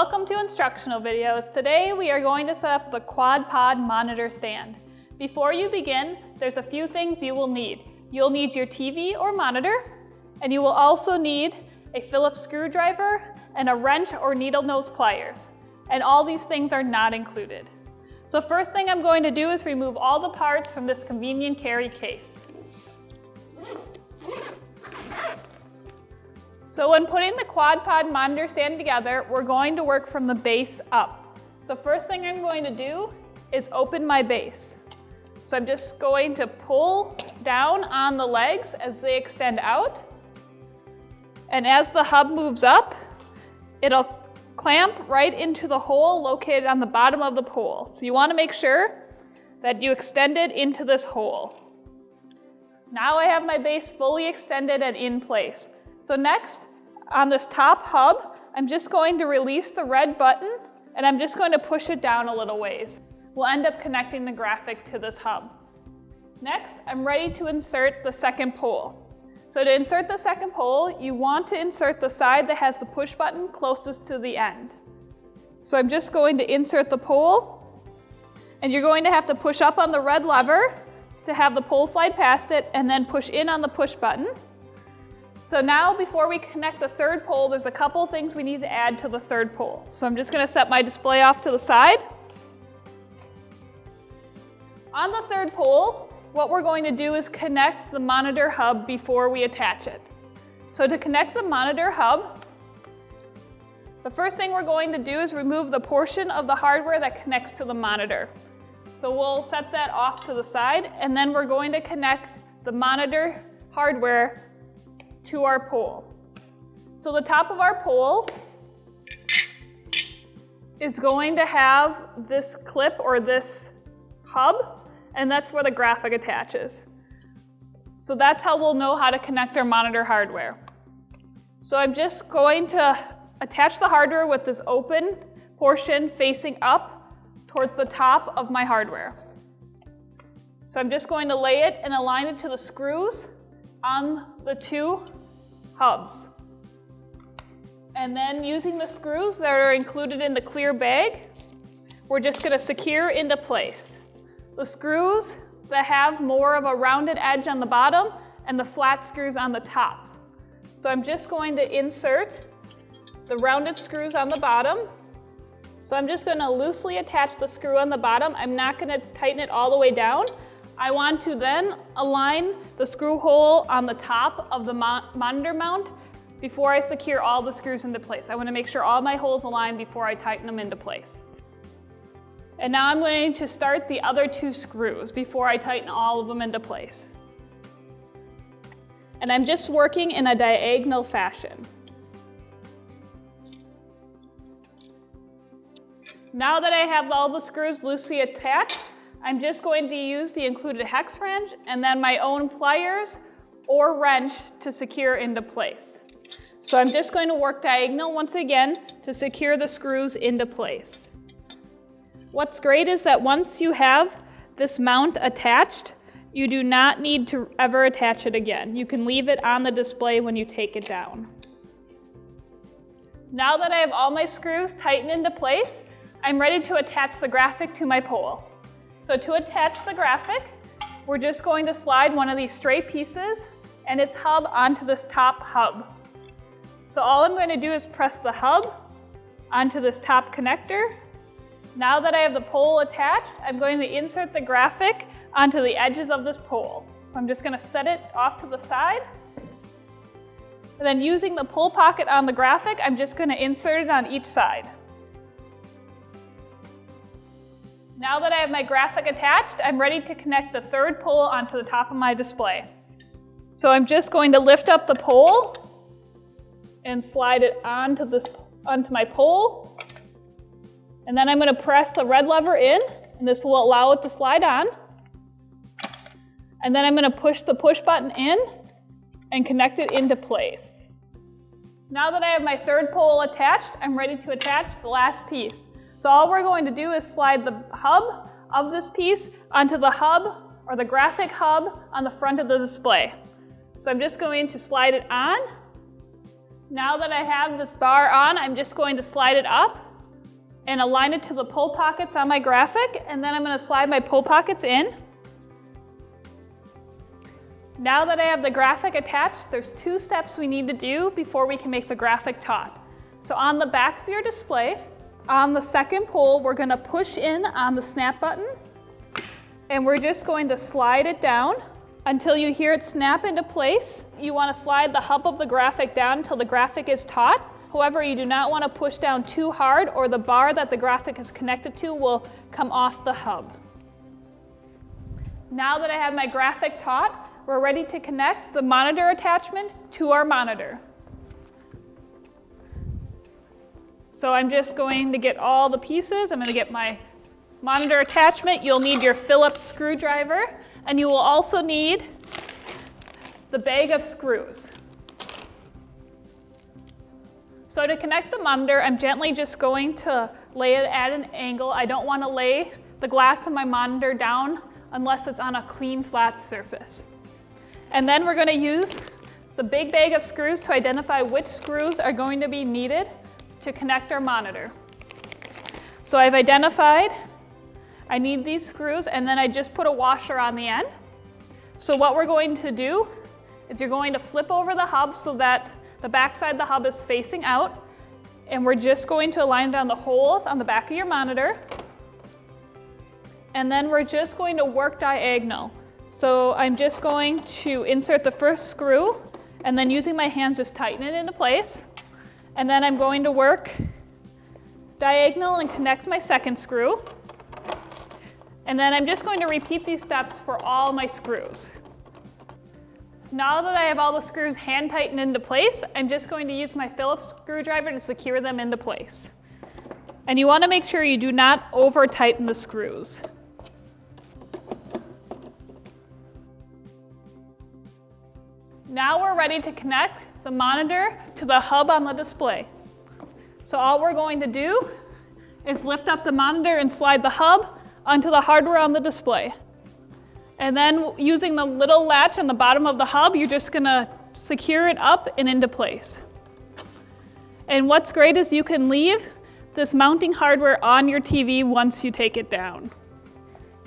Welcome to Instructional Videos. Today we are going to set up the quad-pod monitor stand. Before you begin, there's a few things you will need. You'll need your TV or monitor, and you will also need a Phillips screwdriver and a wrench or needle nose pliers. And all these things are not included. So first thing I'm going to do is remove all the parts from this convenient carry case. So when putting the quad-pod monitor stand together, we're going to work from the base up. So first thing I'm going to do is open my base. So I'm just going to pull down on the legs as they extend out. And as the hub moves up, it'll clamp right into the hole located on the bottom of the pole. So you want to make sure that you extend it into this hole. Now I have my base fully extended and in place. So next, on this top hub, I'm just going to release the red button and I'm just going to push it down a little ways. We'll end up connecting the graphic to this hub. Next, I'm ready to insert the second pole. So to insert the second pole, you want to insert the side that has the push button closest to the end. So I'm just going to insert the pole, and you're going to have to push up on the red lever to have the pole slide past it, and then push in on the push button. So now before we connect the third pole, there's a couple things we need to add to the third pole. So I'm just going to set my display off to the side. On the third pole, what we're going to do is connect the monitor hub before we attach it. So to connect the monitor hub, the first thing we're going to do is remove the portion of the hardware that connects to the monitor. So we'll set that off to the side, and then we're going to connect the monitor hardware to our pole. So the top of our pole is going to have this clip or this hub, and that's where the graphic attaches. So that's how we'll know how to connect our monitor hardware. So I'm just going to attach the hardware with this open portion facing up towards the top of my hardware. So I'm just going to lay it and align it to the screws on the two hubs. And then using the screws that are included in the clear bag, we're just going to secure into place. The screws that have more of a rounded edge on the bottom and the flat screws on the top. So I'm just going to insert the rounded screws on the bottom. So I'm just going to loosely attach the screw on the bottom. I'm not going to tighten it all the way down. I want to then align the screw hole on the top of the monitor mount before I secure all the screws into place. I want to make sure all my holes align before I tighten them into place. And now I'm going to start the other two screws before I tighten all of them into place. And I'm just working in a diagonal fashion. Now that I have all the screws loosely attached, I'm just going to use the included hex wrench and then my own pliers or wrench to secure into place. So I'm just going to work diagonal once again to secure the screws into place. What's great is that once you have this mount attached, you do not need to ever attach it again. You can leave it on the display when you take it down. Now that I have all my screws tightened into place, I'm ready to attach the graphic to my pole. So to attach the graphic, we're just going to slide one of these straight pieces and its hub onto this top hub. So all I'm going to do is press the hub onto this top connector. Now that I have the pole attached, I'm going to insert the graphic onto the edges of this pole. So I'm just going to set it off to the side. And then using the pull pocket on the graphic, I'm just going to insert it on each side. Now that I have my graphic attached, I'm ready to connect the third pole onto the top of my display. So I'm just going to lift up the pole and slide it onto my pole. And then I'm going to press the red lever in, and this will allow it to slide on. And then I'm going to push the push button in and connect it into place. Now that I have my third pole attached, I'm ready to attach the last piece. So all we're going to do is slide the hub of this piece onto the hub or the graphic hub on the front of the display. So I'm just going to slide it on. Now that I have this bar on, I'm just going to slide it up and align it to the pull pockets on my graphic, and then I'm going to slide my pull pockets in. Now that I have the graphic attached, there's 2 steps we need to do before we can make the graphic taut. So on the back of your display, on the second pull, we're going to push in on the snap button, and we're just going to slide it down until you hear it snap into place. You want to slide the hub of the graphic down until the graphic is taut. However, you do not want to push down too hard, or the bar that the graphic is connected to will come off the hub. Now that I have my graphic taut, we're ready to connect the monitor attachment to our monitor. So I'm just going to get all the pieces. I'm going to get my monitor attachment. You'll need your Phillips screwdriver, and you will also need the bag of screws. So to connect the monitor, I'm gently just going to lay it at an angle. I don't want to lay the glass of my monitor down unless it's on a clean, flat surface. And then we're going to use the big bag of screws to identify which screws are going to be needed to connect our monitor. So I've identified I need these screws, and then I just put a washer on the end. So what we're going to do is you're going to flip over the hub so that the back side of the hub is facing out, and we're just going to align down the holes on the back of your monitor, and then we're just going to work diagonal. So I'm just going to insert the first screw, and then using my hands just tighten it into place, and then I'm going to work diagonal and connect my second screw, and then I'm just going to repeat these steps for all my screws. Now that I have all the screws hand tightened into place, I'm just going to use my Phillips screwdriver to secure them into place. And you want to make sure you do not over tighten the screws. Now we're ready to connect the monitor to the hub on the display. So all we're going to do is lift up the monitor and slide the hub onto the hardware on the display. And then using the little latch on the bottom of the hub, you're just going to secure it up and into place. And what's great is you can leave this mounting hardware on your TV once you take it down.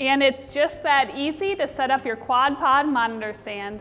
And it's just that easy to set up your quad pod monitor stand.